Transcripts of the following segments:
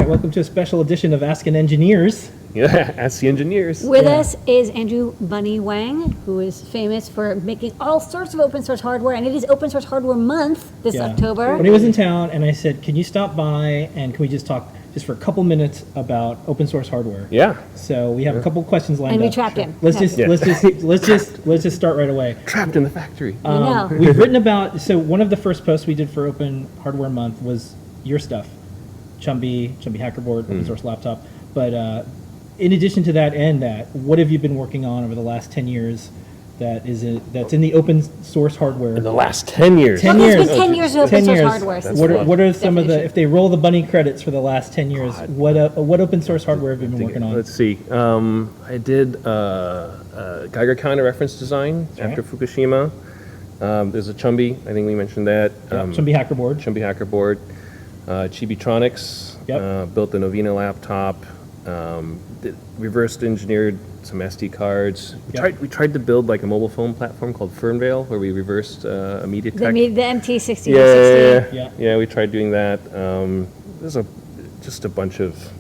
welcome to a special edition of Asking Engineers. Yeah, Ask the Engineers. With us is Bunnie Huang, who is famous for making all sorts of open source hardware, and it is Open Source Hardware Month this October. When he was in town, and I said, can you stop by and can we just talk just for a couple minutes about open source hardware? Yeah. So we have a couple questions lined up. And we trapped him. Let's just start right away. Trapped in the factory. I know. We've written about, so one of the first posts we did for Open Hardware Month was your stuff, Chumby Hackerboard, open source laptop. But in addition to that and that, what have you been working on over the last 10 years that's in the open source hardware? In the last 10 years. 10 Well, years. there's been 10 years of open 10 source years. hardware. since What are some of the, definition. if they roll the Bunnie credits for the last 10 years, what open source hardware have you been working on? Let's see. I did Geiger counter reference design after Fukushima. There's a Chumby, I think we mentioned that. Chumby Hackerboard. Chumby Hackerboard. Chibitronics. Built the Novena laptop. Reversed engineered some SD cards. We tried to build like a mobile phone platform called Fernvale, where we reversed a MediaTek. The MT60. Yeah, we tried doing that. There's just a bunch of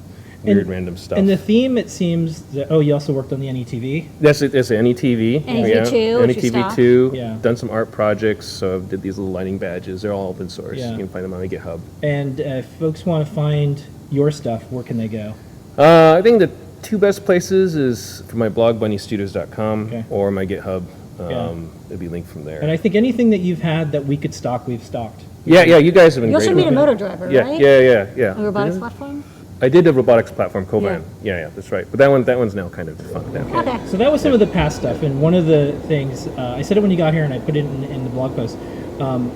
weird random stuff. And the theme, it seems, that, you also worked on the NETV. That's it. It's NETV. NETV2, which you stopped. NETV2. Yeah. Done some art projects. So I did these little lighting badges. They're all open source. Yeah. You can find them on my GitHub. And if folks want to find your stuff, where can they go? I think the two best places is for my blog, bunniestudios.com, or my GitHub. It'll be linked from there. And I think anything that you've had that we could stock, we've stocked. Yeah, you guys have been You great. also made a motor driver, right? Yeah. A robotics platform? I did a robotics platform, Koban. Yeah, that's right. But that one's now kind of defunct. Okay. So that was some of the past stuff, and one of the things, I said it when you got here and I put it in the blog post,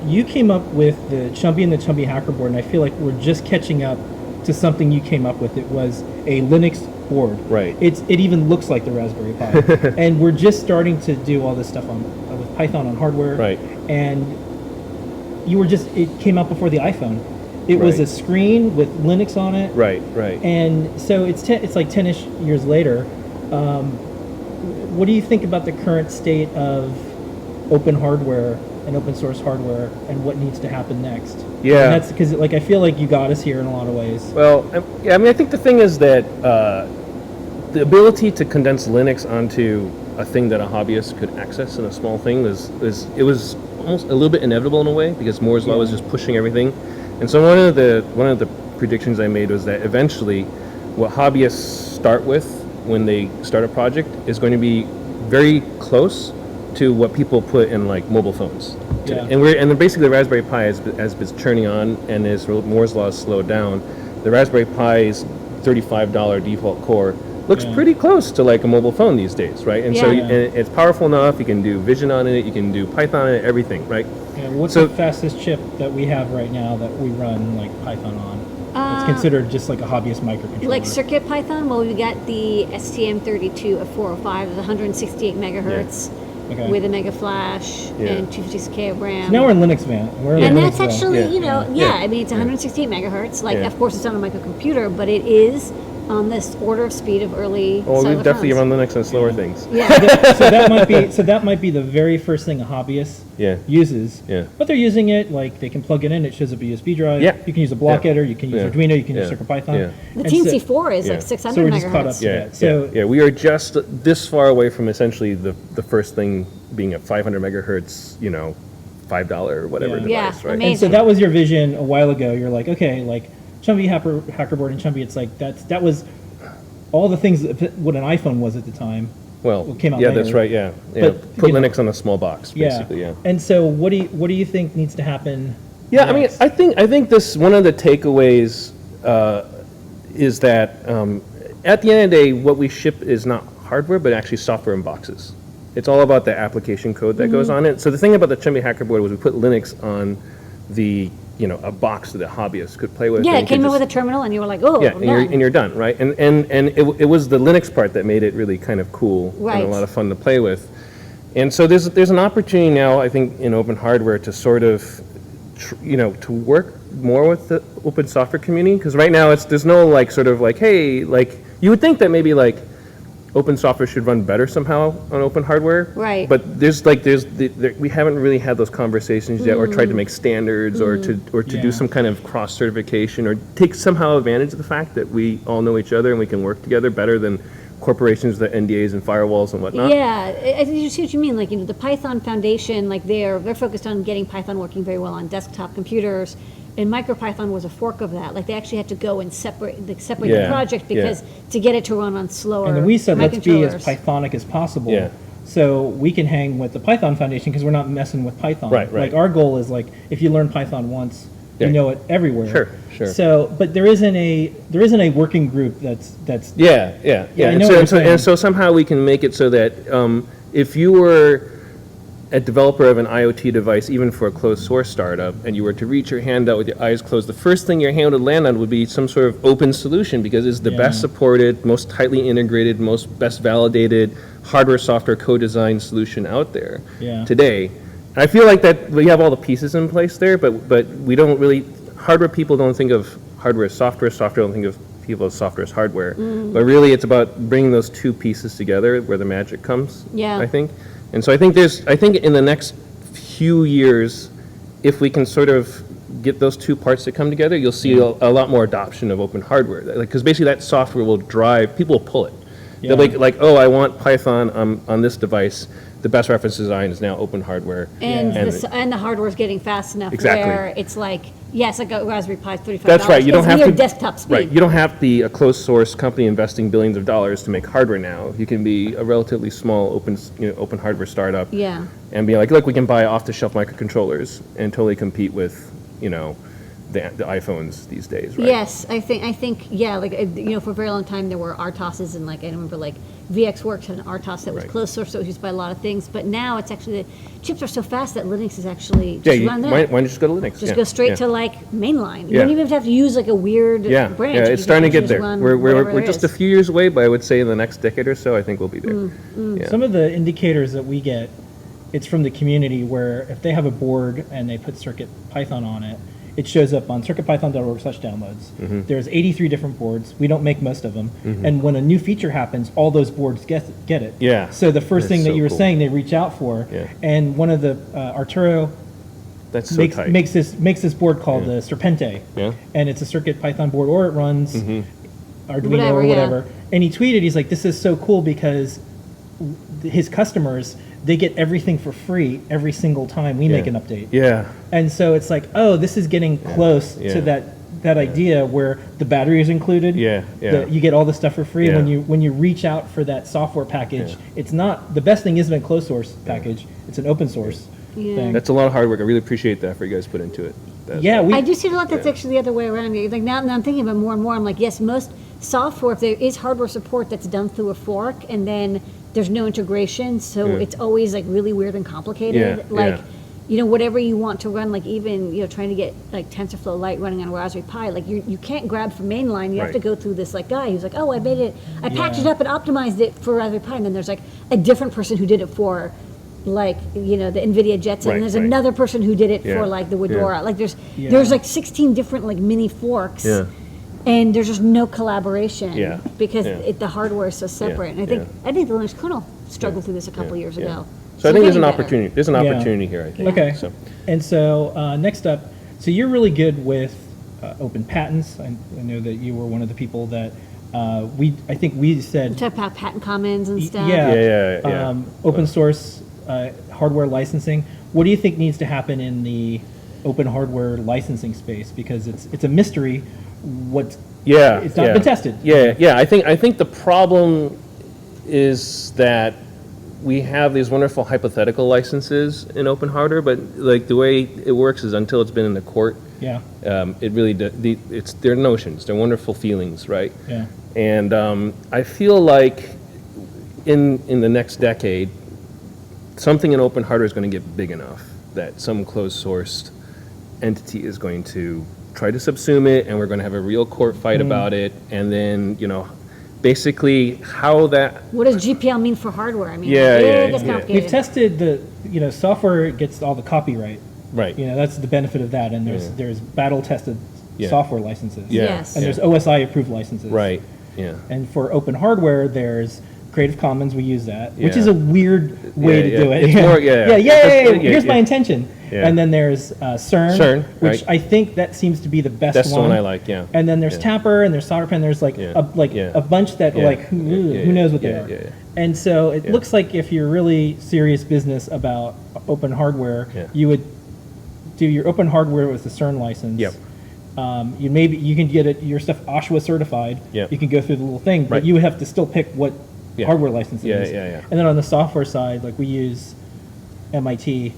you came up with the Chumby and the Chumby Hackerboard, and I feel like we're just catching up to something you came up with. It was a Linux board. Right. It even looks like the Raspberry Pi. And we're just starting to do all this stuff with Python on hardware. Right. And it came out before the iPhone. It was a screen with Linux on it. Right. And so it's like 10-ish years later. What do you think about the current state of open hardware and open source hardware and what needs to happen next? Yeah. And that's because I feel like you got us here in a lot of ways. Well, I think the thing is that the ability to condense Linux onto a thing that a hobbyist could access in a small thing was almost a little bit inevitable in a way, because Moore's law was just pushing everything. And so one of the predictions I made was that eventually what hobbyists start with when they start a project is going to be very close to what people put in like mobile phones. Yeah. And then basically the Raspberry Pi as it's churning on and as Moore's law is slowed down, the Raspberry Pi's $35 default core looks pretty close to like a mobile phone these days, right? And and it's powerful enough. You can do Vision on it. You can do Python on it. Everything, right? Yeah. What's the fastest chip that we have right now that we run like Python on? It's considered just like a hobbyist microcontroller. Like Circuit Python? Well, we got the STM32 of 405, it's 168 megahertz. Yeah. Okay. With a mega flash and 256K of RAM. So now we're in Linux van. And that's actually, I mean, it's 168 megahertz. Like, of course, it's on a microcomputer, but it is on this order of speed of early. Well, we definitely run Linux on slower things. Yeah. so that might be the very first thing a hobbyist uses. Yeah. But they're using it like they can plug it in. It shows up a USB drive. Yeah. You can use a block editor. You can use Arduino. You can use CircuitPython. Yeah. The TNC4 is like 600 so we're megahertz. Just caught up to that. So we are just this far away from essentially the first thing being a 500 megahertz, $5 or whatever device, right? Amazing. And so that was your vision a while ago. You're like, okay, like Chumby Hackerboard and Chumby, it's like that was all the things what an iPhone was at the time. Well, came out later. That's right. Yeah. But put Linux on a small box, basically. Yeah. And so, what do you think needs to happen? Yeah, next? I think this one of the takeaways is that at the end of the day, what we ship is not hardware, but actually software in boxes. It's all about the application code that goes on it. So the thing about the Chumby Hackerboard was we put Linux on the a box that a hobbyist could play with. Yeah, it came in with a terminal, and you were like, "Oh, yeah," and you're done, right? And it was the Linux part that made it really kind of cool and a lot of fun to play with. And so there's an opportunity now, I think, in open hardware to sort of, to work more with the open software community, because right now there's no like sort of like, hey, like you would think that maybe like open software should run better somehow on open hardware. Right. But we haven't really had those conversations yet, or tried to make standards, or to do some kind of cross certification, or take somehow advantage of the fact that we all know each other and we can work together better than corporations with NDAs and firewalls and whatnot. Yeah, I think you see what you mean. Like, the Python Foundation, like they're focused on getting Python working very well on desktop computers. And MicroPython was a fork of that. Like, they actually had to go and separate the project because to get it to run on slower. And we said let's be as Pythonic as possible. Yeah. So we can hang with the Python Foundation because we're not messing with Python. Right. Like, our goal is, like, if you learn Python once, you know it everywhere. Sure. So, but there isn't a working group that's. Yeah. And so somehow we can make it so that if you were a developer of an IoT device, even for a closed source startup, and you were to reach your hand out with your eyes closed, the first thing your hand would land on would be some sort of open solution, because it's the best supported, most tightly integrated, best validated hardware, software, co-design solution out there today. And I feel like that we have all the pieces in place there, but we don't really, hardware people don't think of hardware as software, software don't think of people as software as hardware. But really it's about bringing those two pieces together where the magic comes, I think. And so I think in the next few years, if we can sort of get those two parts to come together, you'll see a lot more adoption of open hardware. Because basically that software will drive, people will pull it. They'll be like, oh, I want Python on this device. The best reference design is now open hardware. And the hardware is getting fast enough where it's like, yes, I got Raspberry Pi $35. That's right. You don't have to desktop speed. Right. You don't have to be a closed source company investing billions of dollars to make hardware now. You can be a relatively small open hardware startup. Yeah. And be like, look, we can buy off-the-shelf microcontrollers and totally compete with, the iPhones these days, right? Yes, I think like for a very long time there were RTOSs, and like I remember like VxWorks had an RTOS that was closed source, so it was used by a lot of things. But now it's actually, the chips are so fast that Linux is actually just run there. Why don't you just go to Linux? Just go straight to like mainline. You don't even have to use like a weird branch. Yeah, it's starting to get there. We're just a few years away, but I would say in the next decade or so, I think we'll be there. Yeah. Some of the indicators that we get, it's from the community, where if they have a board and they put CircuitPython on it, it shows up on circuitpython.org/downloads. There's 83 different boards. We don't make most of them. And when a new feature happens, all those boards get it. Yeah. So the first thing that you were saying, they reach out for. Yeah. And one of the Arturo makes this board called the Serpente. Yeah. And it's a CircuitPython board, or it runs Arduino or whatever. And he tweeted, he's like, this is so cool because his customers, they get everything for free every single time we make an update. Yeah. And so it's like, oh, this is getting close to that idea where the battery is included. You get all the stuff for free. When you reach out for that software package, it's not, the best thing isn't a closed source package, it's an open source thing. That's a lot of hard work. I really appreciate the effort you guys put into it. I do see a lot that's actually the other way around. Like now I'm thinking about it more and more. I'm like, yes, most software, if there is hardware support, that's done through a fork, and then there's no integration, so it's always like really weird and complicated. Whatever you want to run, like even trying to get like TensorFlow Lite running on a Raspberry Pi, like you can't grab from mainline. You have to go through this like guy who's like, oh, I packaged it up and optimized it for Raspberry Pi, and then there's like a different person who did it for like the NVIDIA Jetson, and there's another person who did it for like the Widora. Like there's like 16 different like mini forks. And there's just no collaboration because the hardware is so separate. And I think the Linux kernel struggled through this a couple years ago. So I think there's an opportunity. There's an opportunity here, I think. Okay. And so next up, so you're really good with open patents. I know that you were one of the people that I think we said. Talk about patent commons and stuff. Open source hardware licensing. What do you think needs to happen in the open hardware licensing space? Because it's a mystery. It's not been tested. I think the problem is that we have these wonderful hypothetical licenses in open hardware, but like the way it works is until it's been in the court. It really they're notions, they're wonderful feelings, right? And I feel like in the next decade, something in open hardware is going to get big enough that some closed sourced entity is going to try to subsume it, and we're going to have a real court fight about it, and then basically how that. What does GPL mean for hardware? I mean, we've tested the software gets all the copyright. Right. That's the benefit of that, and there's battle tested software licenses. Yes. And there's OSI approved licenses. Right. Yeah. And for open hardware, there's Creative Commons, we use that, which Yeah. is a weird way to do it. It's more, yeah. Here's my intention. Yeah. And then there's CERN, which right. I think that seems to be the best That's one. the one I like, yeah. And then there's Tapper and there's Solderpen. There's like Yeah. a bunch that who knows what they are. Yeah. And so it looks like if you're really serious business about open hardware, you would do your open hardware with the CERN license. Yep. You can get your stuff OSHA certified. Yep. You can go through the little thing, but Right. you would have to still pick what hardware license it Yeah, is. yeah. And then on the software side, like we use MIT.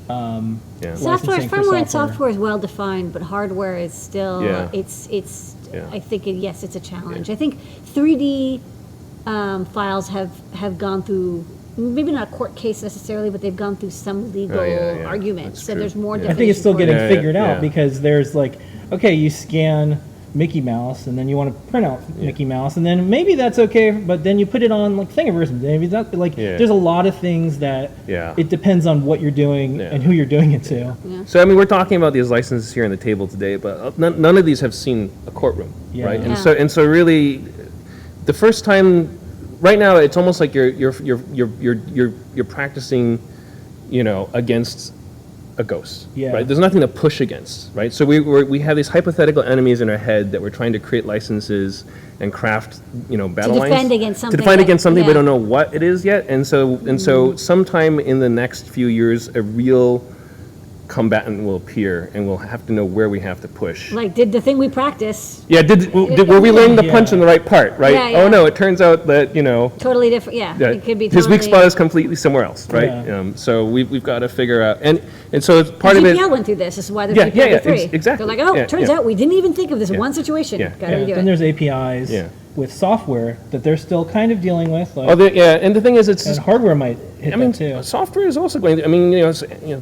Software, licensing for firmware and software is well defined, but hardware is still it's I think it's a challenge. I think 3D files have gone through, maybe not a court case necessarily, but they've gone through some legal arguments. That's So true. there's more. I think it's still getting Yeah, figured out yeah. because there's like, okay, you scan Mickey Mouse and then you want to print out Mickey Mouse and then maybe that's okay, but then you put it on like Thingiverse and maybe that there's a lot of things that it depends on what you're doing and who you're doing it to. So I mean, we're talking about these licenses here on the table today, but none of these have seen a courtroom, right? And so really, the first time, right now, it's almost like you're practicing, against a ghost, right? There's nothing to push against, right? So we have these hypothetical enemies in our head that we're trying to create licenses and craft, battle lines defend against something. to defend against something we don't know what it is yet, and so sometime in the next few years, a real combatant will appear, and we'll have to know where we have to push. Like, did the thing we practice Were we laying the punch in the right part, right? Yeah, yeah. Oh no, it turns out that totally different? Yeah, it could be. His weak totally, spot is completely somewhere else, right? Yeah. So we've got to figure out, and so it's part of it. GPL went through this. This is why they're Yeah, GPL yeah, 3. exactly. They're like, turns out we didn't even think of this Yeah. one situation. Yeah. Got to redo Then it. there's APIs with software that they're still kind of dealing with. Like, And the thing is, it's and hardware might hit that too. software is also going.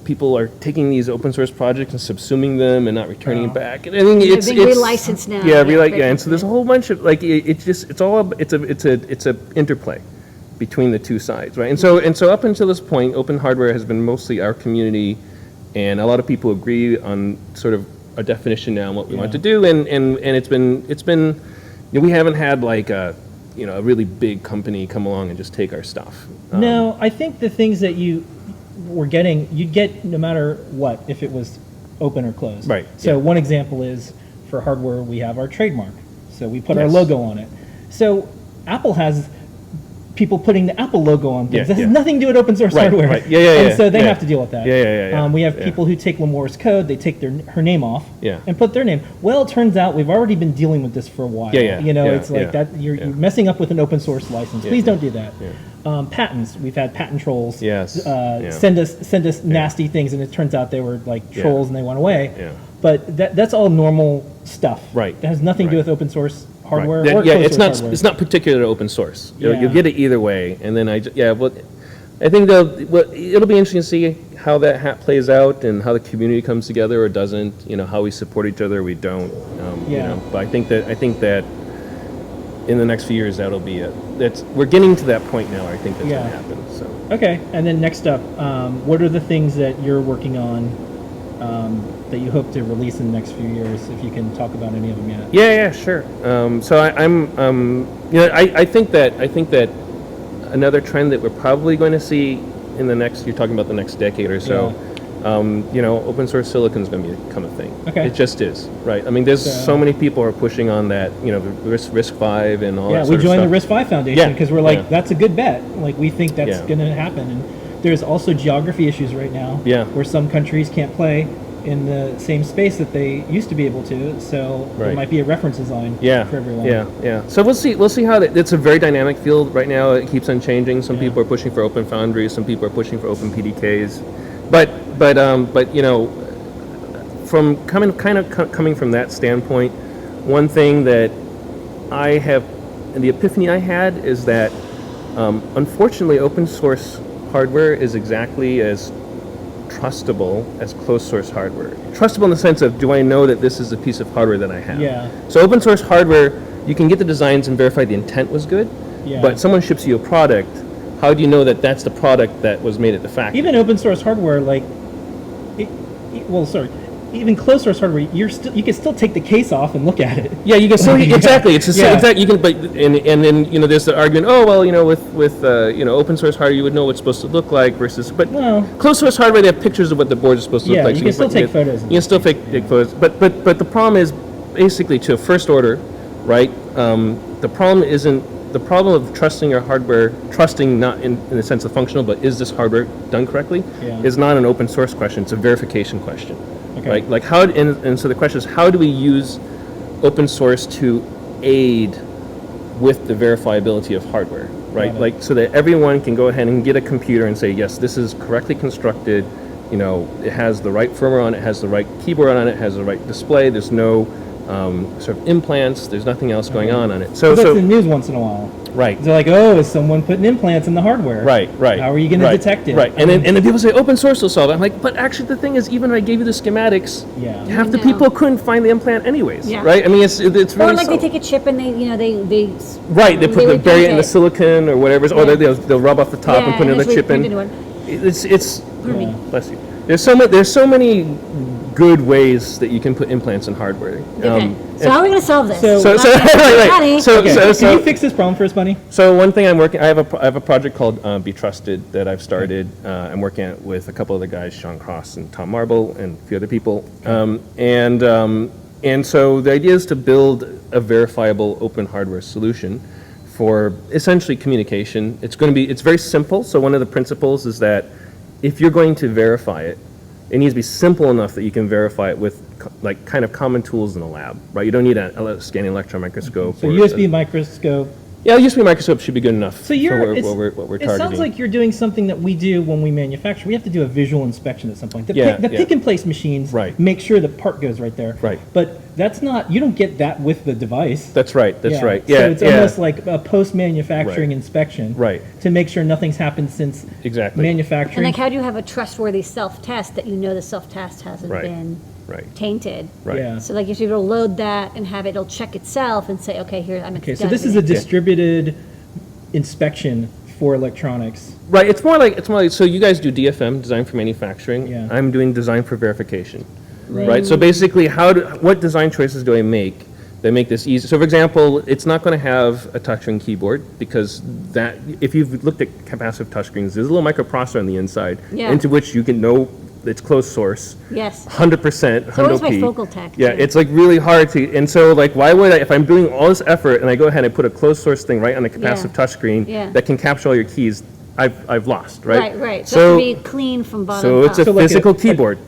People are taking these open source projects and subsuming them and not returning it back. And I think They're being relicensed now. And so there's a whole bunch of it's a interplay between the two sides, right? And so up until this point, open hardware has been mostly our community, and a lot of people agree on sort of a definition now on what we want to do, and it's been we haven't had like a really big company come along and just take our stuff. No, I think the things that you were getting, you'd get no matter what, if it was open or closed. Right, So one example is for hardware, we have our trademark. So we put our Yes. logo on it. So Apple has people putting the Apple logo on things. Yeah, That has nothing to do with open source Right, hardware. right. Yeah, And so they have to deal with that. Yeah. We have people who take Lamore's code, they take her name off Yeah. and put their name. Well, it turns out we've already been dealing with this for a while. It's like that you're messing up with an open source license. Please don't do that. Patents. We've had patent trolls send us nasty things, and it turns out they were like trolls and they went away. Yeah. But that's all normal stuff. Right. That has nothing to do Right. with open source hardware. Right. Or closed It's source not hardware. it's not particular to open source. Yeah. You'll get it either way, and then I think it'll be interesting to see how that plays out and how the community comes together or doesn't. How we support each other, or we don't. But I think that in the next few years we're getting to that point now. I think that's going to happen. So. Okay, and then next up, what are the things that you're working on that you hope to release in the next few years? If you can talk about any of them yet. Yeah, sure. So I think that another trend that we're probably going to see in the next, you're talking about the next decade or so, open source silicon is going to become a thing. Okay. It just is, right? I mean, there's so many people are pushing on that, the RISC-V and all that Yeah, sort we joined of the stuff. RISC-V Foundation because we're like, Yeah. that's a good bet. Like, we think that's Yeah. going to happen. And there's also geography issues right now where some countries can't play in the same space that they used to be able to. So there might be a reference design for everyone. Yeah. So we'll see how it's a very dynamic field right now. It keeps on changing. Some people are pushing for open foundries. Some people are pushing for open PDKs. But from coming from that standpoint, one thing that I have, and the epiphany I had is that unfortunately open source hardware is exactly as trustable as closed source hardware. Trustable in the sense of, do I know that this is a piece of hardware that I have? Yeah. So open source hardware, you can get the designs and verify the intent was good, but someone ships you a product, how do you know that that's the product that was made at the factory? Even open source hardware, like, even closed source hardware, you can still take the case off and look at it. Yeah, you can still exactly. It's the Yeah. exact. You can, but and then there's the argument. Oh well, with open source hardware, you would know what it's supposed to look like versus. But Well, closed source hardware, they have pictures of what the board is supposed to Yeah, look like. you can still take photos and You can still take photos, but the problem is basically to a first order, right? The problem isn't. The problem of trusting your hardware, trusting not in the sense of functional, but is this hardware done correctly, Yeah. is not an open source question. It's a verification question, Okay. right? Like how, and so the question is, how do we use open source to aid with the verifiability of hardware, right? Got it. Like so that everyone can go ahead and get a computer and say, yes, this is correctly constructed. It has the right firmware on it, has the right keyboard on it, has the right display. There's no sort of implants. There's nothing else going on it. so that's in the news once in a while. Right. They're like, oh, is someone putting implants in the hardware? Right. How are you going to detect it? Right. And then people say open source will solve it. I'm like, but actually the thing is, even if I gave you the schematics, Yeah. half the No. people couldn't find the implant anyways. Yeah. Right. I mean, it's really Or like they subtle. take a chip and they Right. They repaint bury it in the it. silicon or whatever, or Yeah. they'll rub off the top and put another just chip repaint in. a new one. It's Pardon me. bless you. There's so many good ways that you can put implants in hardware. Okay. So how are we going to solve this? So- So Bunnie. So Can you fix this problem for us, Bunnie? So one thing I'm working, I have a project called Be Trusted that I've started. I'm working at with a couple of the guys, Sean Cross and Tom Marble, and a few other people. And so the idea is to build a verifiable open hardware solution for essentially communication. It's very simple. So one of the principles is that if you're going to verify it, it needs to be simple enough that you can verify it with like kind of common tools in the lab, right? You don't need a scanning electron microscope. So or USB microscope. Yeah, USB microscope should be good enough So you're, for it's- what we're it targeting. sounds like you're doing something that we do when we manufacture. We have to do a visual inspection at some point. The pick and place machines Right. make sure the part goes right there. Right. But that's not, you don't get that with the device. That's right. That's right. Yeah. So it's almost like a post-manufacturing Right. inspection. Right. To make sure nothing's happened since Exactly. manufacturing. And like, how do you have a trustworthy self-test that you know the self-test hasn't Right. been Right. tainted? Right. Yeah. So like, you should be able to load that and have it'll check itself and say, okay, here, I'm Okay, so done this is with a it. distributed inspection for electronics. Right. It's more like so you guys do DFM, design for manufacturing. Yeah. I'm doing design for verification. Right. Right. So basically, what design choices do I make that make this easy? So for example, it's not going to have a touchscreen keyboard because that if you've looked at capacitive touchscreens, there's a little microprocessor on the inside Yeah. into which you can know it's closed source. Yes. 100%. So is my P. focal tech, Yeah, too. it's like really hard to, and so like, why would I, if I'm doing all this effort and I go ahead and put a closed source thing right on the capacitive touchscreen Yeah. that can capture all your keys, I've lost, right? Right. So it should be clean from bottom so up. it's a So like physical keyboard.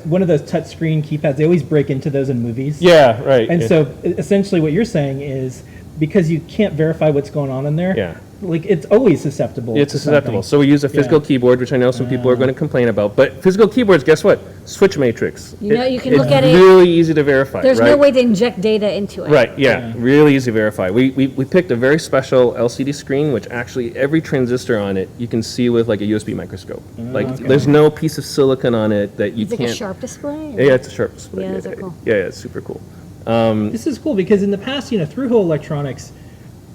One of those touchscreen keypads, they always break into those in movies. Yeah, right. And yeah. so essentially what you're saying is because you can't verify what's going on in there, Yeah. like it's always susceptible. It's to susceptible. something. So we use a physical Yeah. keyboard, which I know some people are going to complain about. But physical keyboards, guess what? Switch matrix. You know, you can it's look at it- really easy to verify. There's right? no way to inject data into it. Right, yeah, really easy to verify. We picked a very special LCD screen, which actually every transistor on it you can see with like a USB microscope. Like okay. there's no piece of silicon on it that you It's like can't. a sharp display? Yeah, it's a sharp display. Yeah, those are cool. Yeah, it's super cool. This is cool because in the past, through hole electronics,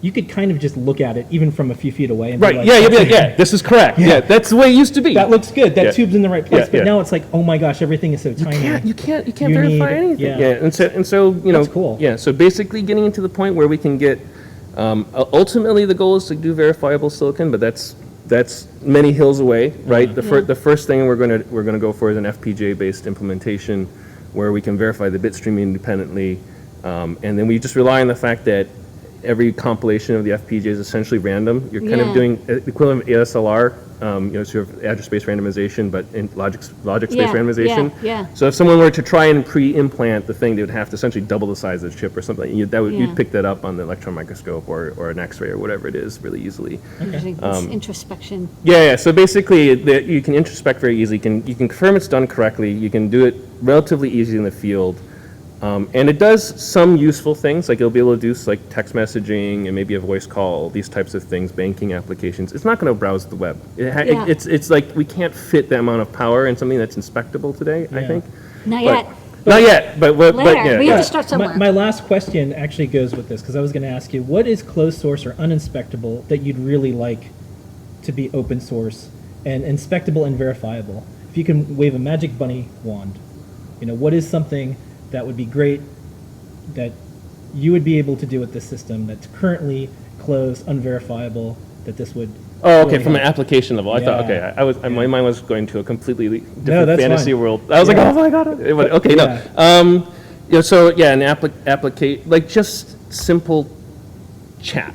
you could kind of just look at it even from a few feet away. And be Right, like, yeah, you'd be like, yeah, this is correct. Yeah, that's the way it used to be. that looks good. That Yeah. tube's in the right place. Yeah, But yeah. now it's like, oh my gosh, everything is so tiny. You can't You verify need- anything. yeah. And so That's cool. Yeah, so basically getting into the point where we can get. Ultimately, the goal is to do verifiable silicon, but that's many hills away, right? The first thing we're gonna go for is an FPGA-based implementation, where we can verify the bit stream independently, and then we just rely on the fact that every compilation of the FPGA is essentially random. You're kind of Yeah. doing the equivalent of ASLR, sort of address-based randomization, but in logic-based Yeah, randomization. yeah. So if someone were to try and pre-implant the thing, they would have to essentially double the size of the chip or something. Yeah. You'd pick that up on the electron microscope or an X-ray or whatever it is really easily. Interesting. It's introspection. Yeah. So basically, you can introspect very easily. You can confirm it's done correctly. You can do it relatively easy in the field. And it does some useful things, like you'll be able to do like text messaging and maybe a voice call, these types of things, banking applications. It's not going to browse the web. Yeah. It's like we can't fit that amount of power in something that's inspectable today, I Yeah. think. Not But- yet. Not yet, but Later. yeah. We yeah. have to start somewhere. My last question actually goes with this because I was going to ask you, what is closed source or uninspectable that you'd really like to be open source and inspectable and verifiable? If you can wave a magic bunny wand. what is something that would be great that you would be able to do with this system that's currently closed, unverifiable, that this would. Oh, okay. really From an help? application level, I thought. Yeah. Okay, my mind was going to a completely different that's fantasy fine. world. I was like, Yeah. oh my god. Okay, Yeah. no. So yeah, an applicate like just simple chat.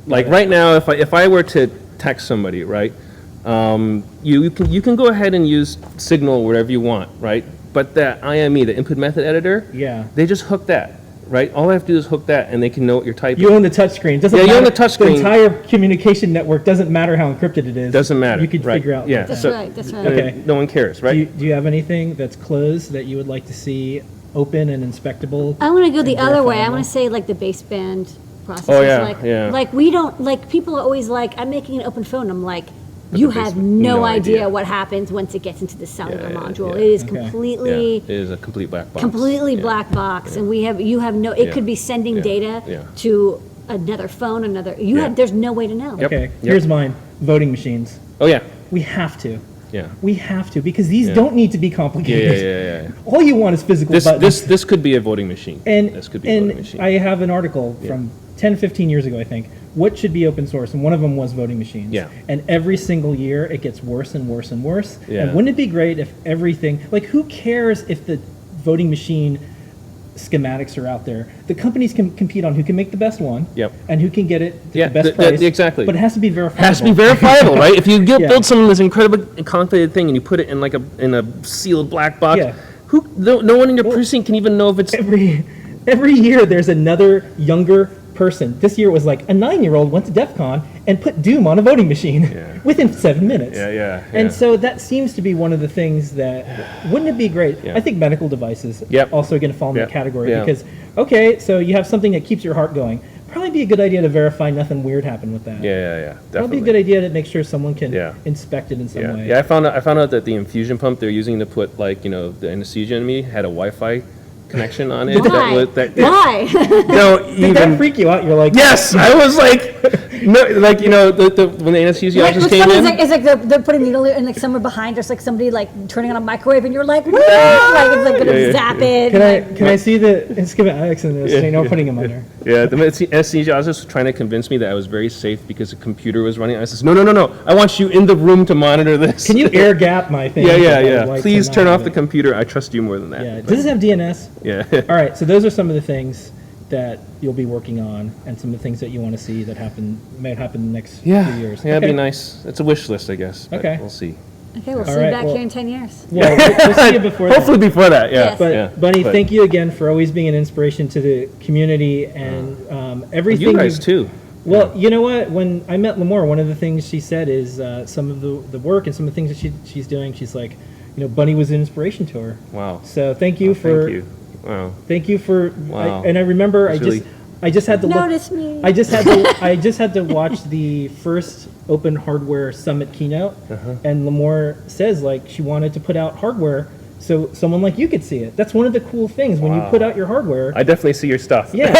Like right now, if I were to text somebody, right, you can go ahead and use Signal or whatever you want, right? But that IME, the input method editor, Yeah. they just hook that, right? All I have to do is hook that, and they can know what you're typing. You own the touchscreen. Doesn't Yeah, you matter. own the touchscreen. The entire communication network doesn't matter how encrypted it is. Doesn't matter. You can right. figure out. Yeah. That's so- right, that's right. Okay. No one cares, right? Do you have anything that's closed that you would like to see open and inspectable? I want to go the and other way. I verifiable? want to say like the baseband process. Oh, yeah, like, yeah. Like we don't, like people are always like, I'm making an open phone. I'm like, you the have baseband- no no idea idea. what happens once it gets into the cellular Yeah, module. yeah. It is Okay. completely, Yeah, it is a complete black box. completely Yeah. black box. And you have no, it Yeah. could be sending Yeah. data Yeah. to another phone, Yeah. there's no way to know. Yep. Okay, here's mine. Voting machines. Oh yeah. We have to. Yeah. We have to because these Yeah. don't need to be Yeah, complicated. yeah. All you want is physical This buttons. this could be a voting machine. and this could be a voting machine. I have an article from 10, 15 years ago, I think. What should be open source? And one of them was voting machines. Yeah. And every single year it gets worse and worse and worse. Yeah. And wouldn't it be great if everything, like who cares if the voting machine schematics are out there? The companies can compete on who can make the best one. Yep. And who can get it at Yeah, the best th- price. exactly. But it has to be verifiable. Has to be verifiable, right? If you Yeah. build some of this incredible complicated thing and you put it in like a sealed black box, Yeah. no one in your precinct can even know if it's Every year there's another younger person. This year it was like a 9-year-old went to DEF CON and put Doom on a voting machine Yeah. within 7 minutes. Yeah. And so that seems to be one of the things that, wouldn't it be great? Yeah. I think medical devices Yep. also going to fall in that Yep. category Yeah. because, okay, so you have something that keeps your heart going. Probably be a good idea to verify nothing weird happened with that. yeah, Probably definitely. a good idea to make sure someone can Yeah. inspect it in some way. Yeah, I found out that the infusion pump they're using to put like the anesthesia in me had a Wi-Fi connection on it. Why? Why? No, Did that freak you out? You're like, Yes, I was like, no, like when the anesthesiologist What's came funny in. is like they're putting a needle in like somewhere behind us, like somebody like turning on a microwave, and you're like, "Woo!" Like it's like gonna Yeah. zap it. Can I see the schematics and they're saying, no, putting them under. Yeah, the anesthesiologist was trying to convince me that I was very safe because the computer was running. I says, no, I want you in the room to monitor this. Can you air gap my thing? Yeah. Please turn off the computer. I trust you more than that. Yeah. Does this have DNS? Yeah. All right. So those are some of the things that you'll be working on, and some of the things that you want to see that might happen in the next few years. Yeah, it'd Okay. be nice. It's a wish list, I guess. But Okay. We'll see. Okay, we'll see right, you back well- here in 10 years. Well, we'll see you before that. Hopefully before that, yeah. Yes. But yeah. Bunnie, But thank you again for always being an inspiration to the community and everything. You guys you've- too. Well, you know what? When I met Lamore, one of the things she said is some of the work and some of the things that she's doing. She's like, Bunnie was an inspiration to her. Wow. So thank you for. Thank you. Wow. Thank you for. Wow. I remember That's I just had to Notice me. I just had to watch the first Open Hardware Summit keynote, and Lamore says like she wanted to put out hardware so someone like you could see it. That's one of the cool things when you Wow. put out your hardware. I definitely see your stuff. Yeah.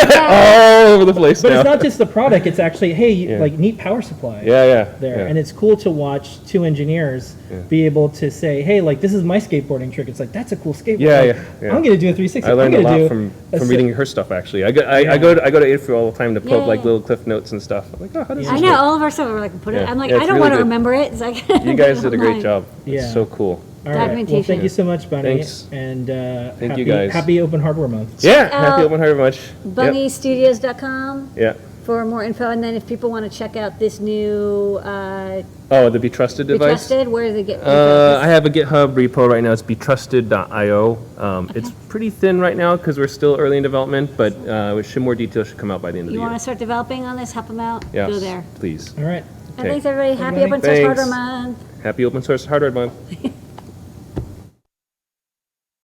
All over the place But now. it's not just the product; it's actually Yeah. like neat power supply. Yeah. There, yeah. and it's cool to watch two engineers be able to say, "Hey, like this is my skateboarding trick." It's like that's a cool skateboard. Yeah, Like, yeah. I'm going to do a 360. I learned a I'm gonna lot do from a reading her stuff. Actually, I go Yeah. to Adafruit all the time to poke like Yeah. little cliff notes and stuff. I'm like, oh, how does I this know work? all of our stuff. We're like, put it. Yeah. I'm like, Yeah, I it's don't really want to good. remember it. It's like You guys did a great online. job. Yeah. It's so cool. All right. Well, Documentation. thank you so much, Bunnie. Thanks. And Thank you guys. Happy Open Hardware Month. Yeah, out happy open heart much. BunnieStudios.com Yeah. for more info, and then if people want to check out this new Oh, the Be Trusted Be device. Trusted, where does it get? I have a GitHub repo right now. It's betrusted.io. It's pretty thin right now because we're still early in development, but more details should come out by the end of You the want year. to start developing on this? Help them out. Yes, Go there. please. All right. And Okay. thanks everybody. Happy Bunnie. Open Source Thanks. Hardware Month. Happy Open Source Hardware Month.